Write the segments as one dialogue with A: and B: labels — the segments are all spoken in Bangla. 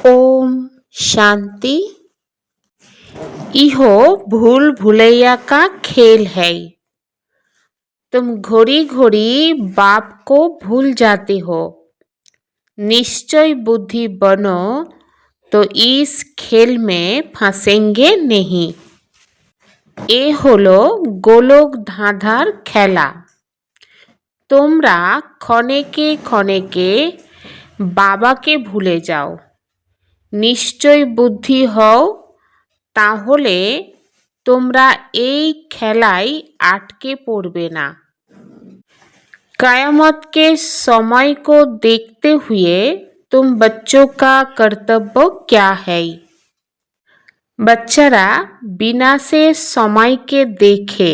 A: ओम शांति। इहो भूल भुलैया का खेल है। तुम घड़ी घड़ी बाप को भूल जाते हो। निश्चय बुद्धि बनो तो इस खेल में फंसेंगे नहीं। এ হলো গোলক ধাঁধার খেলা। তোমরা ক্ষণেকে ক্ষণেকে বাবাকে ভুলে যাও। নিশ্চয় বুদ্ধি হও, তাহলে তোমরা এই খেলায় আটকে পড়বে না। कयामत के समय को देखते हुए तुम बच्चों का कर्तव्य क्या है? বাচ্চারা বিনাশের সময়কে দেখে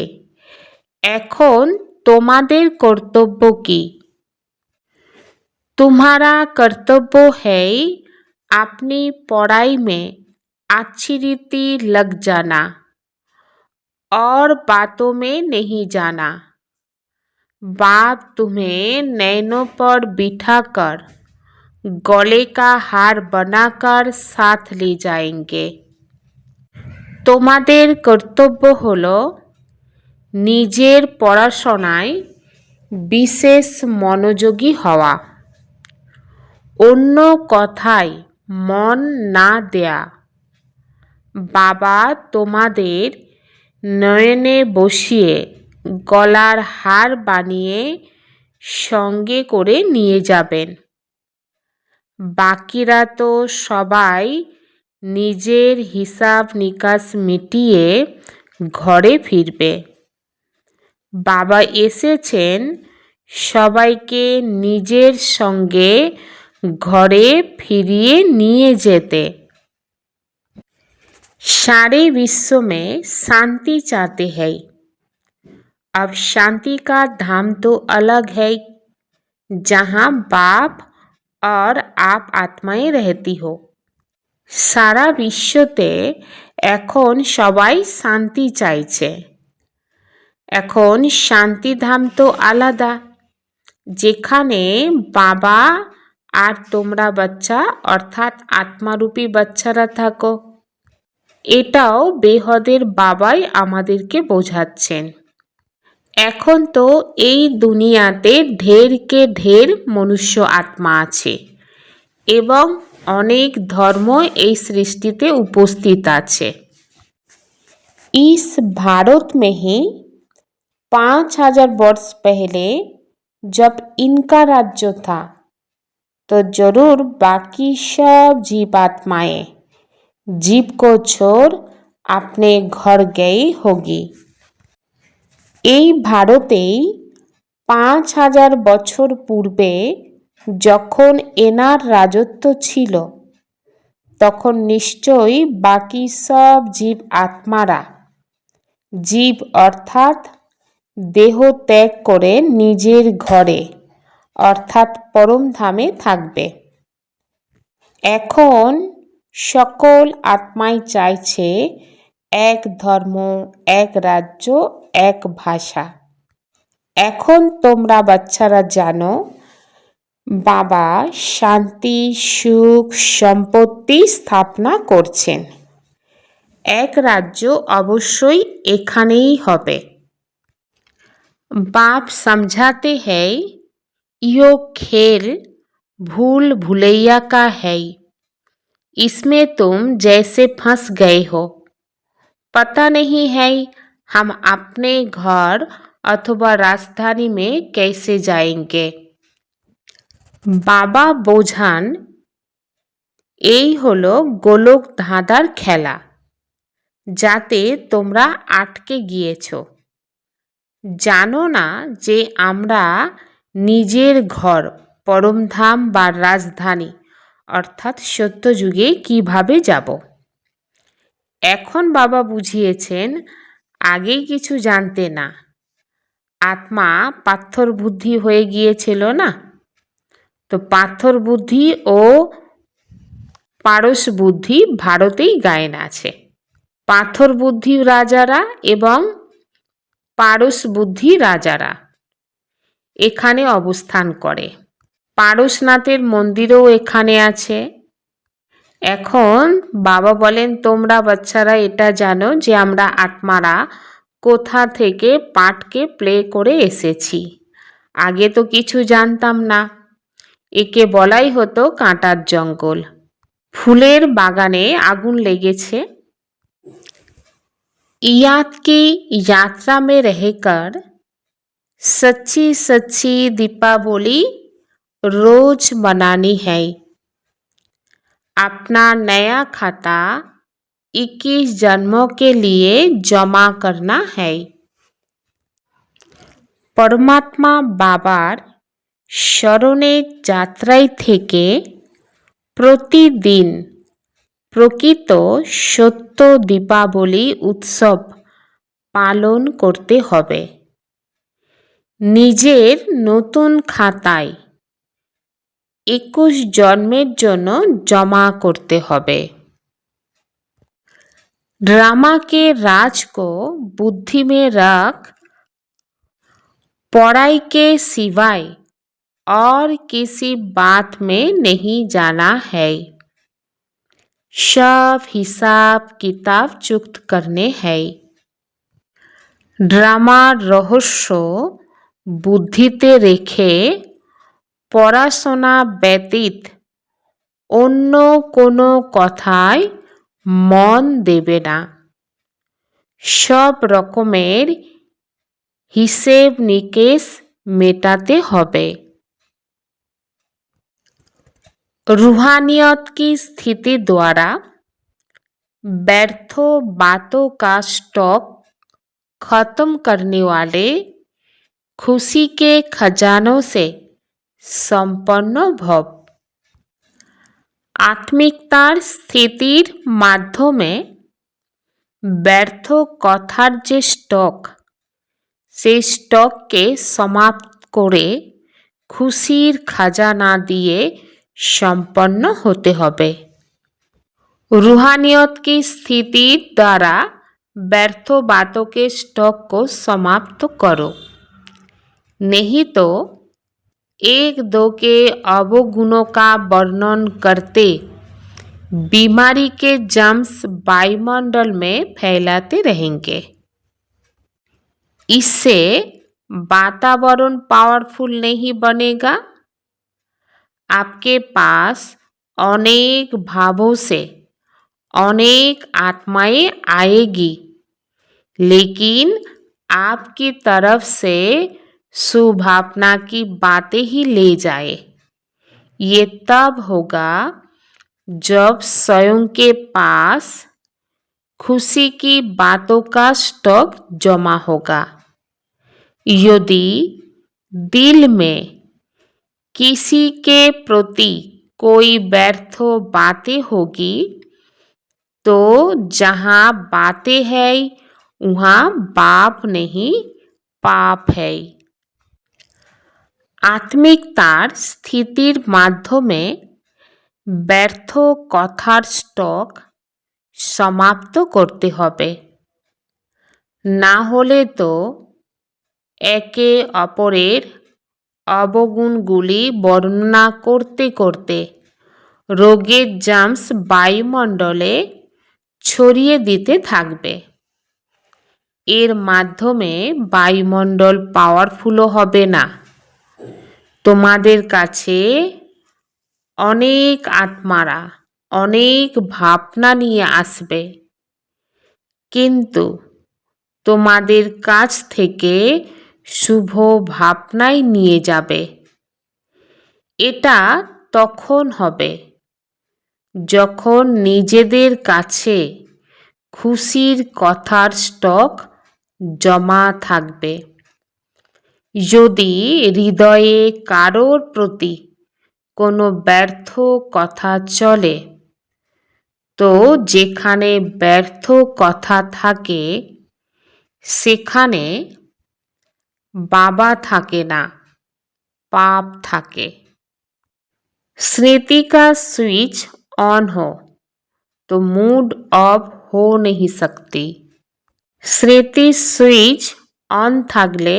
A: এখন তোমাদের কর্তব্য কি? तुम्हारा कर्तव्य है अपनी पढ़ाई में अच्छी रीति लग जाना और बातों में नहीं जाना। बाप तुम्हें नैनों पर बिठाकर गले का हार बनाकर साथ ले जाएंगे। তোমাদের কর্তব্য হলো নিজের পড়াশোনায় বিশেষ মনোযোগী হওয়া, অন্য কথায় মন না দেয়া। বাবা তোমাদের নয়নে বসিয়ে গলার হার বানিয়ে সঙ্গে করে নিয়ে যাবেন। বাকিরা তো সবাই নিজের হিসাব নিকাশ মিটিয়ে ঘরে ফিরবে। বাবা এসেছেন সবাইকে নিজের সঙ্গে ঘরে ফিরিয়ে নিয়ে যেতে। सारे विश्व में शांति चाहते हैं। अब शांति का धाम तो अलग है, जहाँ बाप और आप आत्माएं रहती हो। সারা বিশ্বতে এখন সবাই শান্তি চাইছে। এখন শান্তিধাম তো আলাদা, যেখানে বাবা আর তোমরা বাচ্চা অর্থাৎ আত্মারূপী বাচ্চারা থাকো। এটাও বেহদের বাবাই আমাদেরকে বোঝাচ্ছেন। এখন তো এই দুনিয়াতে ঢেরকে ঢের মনুষ্য আত্মা আছে এবং অনেক ধর্ম এই সৃষ্টিতে উপস্থিত আছে। इस भारत में ही 5000 वर्ष पहले जब इनका राज्य था तो जरूर बाकी सब जीवात्माएं जीव को छोड़ अपने घर गई होगी। এই ভারতেই 5000 বছর পূর্বে যখন এনার রাজত্ব ছিল, তখন নিশ্চয়ই বাকি সব জীব আত্মারা জীব অর্থাৎ দেহ ত্যাগ করে নিজের ঘরে অর্থাৎ পরমধামে থাকবে। এখন সকল আত্মাই চাইছে এক ধর্ম, এক রাজ্য, এক ভাষা। এখন তোমরা বাচ্চারা জানো বাবা শান্তি, সুখ, সম্পত্তি স্থাপনা করছেন। এক রাজ্য অবশ্যই এখানেই হবে। बाप समझाते हैं यो खेल भूल भुलैया का है। इसमें तुम जैसे फंस गए हो। पता नहीं है हम अपने घर अथवा राजधानी में कैसे जाएंगे। বাবা বোঝান এই হলো গোলক ধাঁধার খেলা, যাতে তোমরা আটকে গিয়েছো। জানো না যে আমরা নিজের ঘর পরমধাম বা রাজধানী অর্থাৎ সত্যযুগে কিভাবে যাব। এখন বাবা বুঝিয়েছেন আগেই কিছু জানতে না। আত্মা পাথর বুদ্ধি হয়ে গিয়েছিল না, তো পাথর বুদ্ধি ও পারস বুদ্ধি ভারতেই গায়েন আছে। পাথর বুদ্ধি রাজারা এবং পারস বুদ্ধি রাজারা এখানে অবস্থান করে। পারশনাথের মন্দিরও এখানে আছে। এখন বাবা বলেন, তোমরা বাচ্চারা এটা জানো যে আমরা আত্মারা কোথা থেকে পাঠকে প্লে করে এসেছি। আগে তো কিছু জানতাম না। একে বলাই হতো কাঁটার জঙ্গল। ফুলের বাগানে আগুন লেগেছে। याद की यात्रा में रहकर सच्ची सच्ची दीपावली रोज मनानी है। अपना नया खाता 21 जन्मों के लिए जमा करना है। परमात्मा बाबार शरणे যাত্রায় থেকে প্রতিদিন প্রকৃত সত্য দীপাবলি উৎসব পালন করতে হবে। নিজের নতুন খাতায় 21 জন্মের জন্য জমা করতে হবে। ड्रामा के राज को बुद्धि में रख पढ़ाई के सिवाय और किसी बात में नहीं जाना है। सब हिसाब किताब चुक्त करने हैं। ড্রামার রহস্য বুদ্ধিতে রেখে পড়াশোনা ব্যতীত অন্য কোনো কথায় মন দেবে না। সব রকমের হিসেব নিকেশ মেটাতে হবে। रूहानियत की स्थिति द्वारा व्यर्थ बातों का स्टॉक खत्म करने वाले खुशी के खजानों से संपन्न भव। आत्मिकतार स्थितिर माध्यमे ব্যর্থ কথার যে স্টক, সেই স্টককে সমাপ্ত করে খুশির খাজানা দিয়ে সম্পন্ন হতে হবে। रूहानियत की स्थिति द्वारा व्यर्थ बातों के स्टॉक को समाप्त करो, नहीं तो एक दो के अवगुणों का वर्णन करते बीमारी के जम्स वायुमंडल में फैलाते रहेंगे। इससे वातावरण पावरफुल नहीं बनेगा। आपके पास अनेक भावों से अनेक आत्माएं आएगी, लेकिन आपकी तरफ से सुभावना की बातें ही ले जाए। ये तब होगा जब स्वयं के पास खुशी की बातों का स्टॉक जमा होगा। यदि दिल में किसी के प्रति कोई व्यर्थ बातें होगी तो जहाँ बातें है वहाँ बाप नहीं पाप है। আত্মিকতার স্থিতির মাধ্যমে ব্যর্থ কথার স্টক সমাপ্ত করতে হবে। না হলে তো একে অপরের অবগুণগুলি বর্ণনা করতে করতে রোগের জার্মস বায়ুমণ্ডলে ছড়িয়ে দিতে থাকবে। এর মাধ্যমে বায়ুমণ্ডল পাওয়ারফুলও হবে না। তোমাদের কাছে অনেক আত্মারা অনেক ভাবনা নিয়ে আসবে, কিন্তু তোমাদের কাছ থেকে শুভ ভাবনাই নিয়ে যাবে। এটা তখন হবে যখন নিজেদের কাছে খুশির কথার স্টক জমা থাকবে। যদি হৃদয়ে কারোর প্রতি কোনো ব্যর্থ কথা চলে, তো যেখানে ব্যর্থ কথা থাকে সেখানে বাবা থাকে না, पाप থাকে। स्मृति का स्विच ऑन हो तो मूड ऑफ हो नहीं सकती। স্মৃতি সুইচ অন থাকলে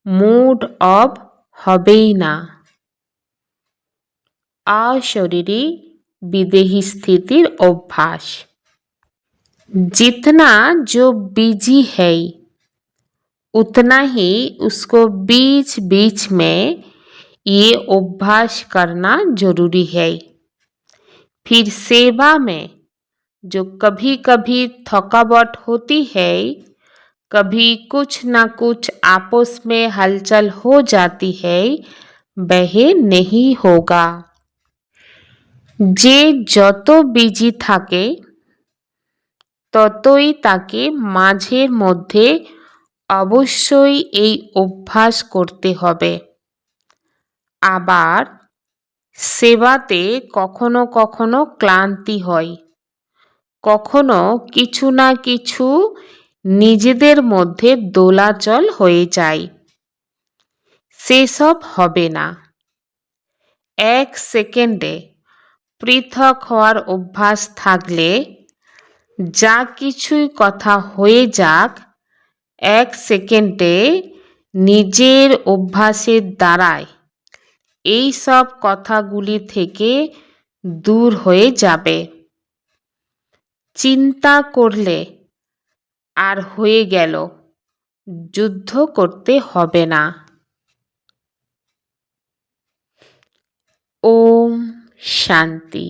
A: মুড অফ হবেই না। অশরীরী विदेही स्थितिर अभ्यास। जितना जो बिजी है उतना ही उसको बीच बीच में ये अभ्यास करना जरूरी है। फिर सेवा में जो कभी कभी थकावट होती है, कभी कुछ ना कुछ आपस में हलचल हो जाती है, वह नहीं होगा। যে যত বিজি থাকে ততই তাকে মাঝের মধ্যে অবশ্যই এই অভ্যাস করতে হবে। আবার সেবাতে কখনো কখনো ক্লান্তি হয়, কখনো কিছু না কিছু নিজেদের মধ্যে দোলাচল হয়ে যায়, সেসব হবে না। এক সেকেন্ডে পৃথক হওয়ার অভ্যাস থাকলে যা কিছুই কথা হয়ে যাক, এক সেকেন্ডে নিজের অভ্যাসের দ্বারায় এই সব কথাগুলি থেকে দূর হয়ে যাবে। চিন্তা করলে আর হয়ে গেল, যুদ্ধ করতে হবে না। ওম শান্তি।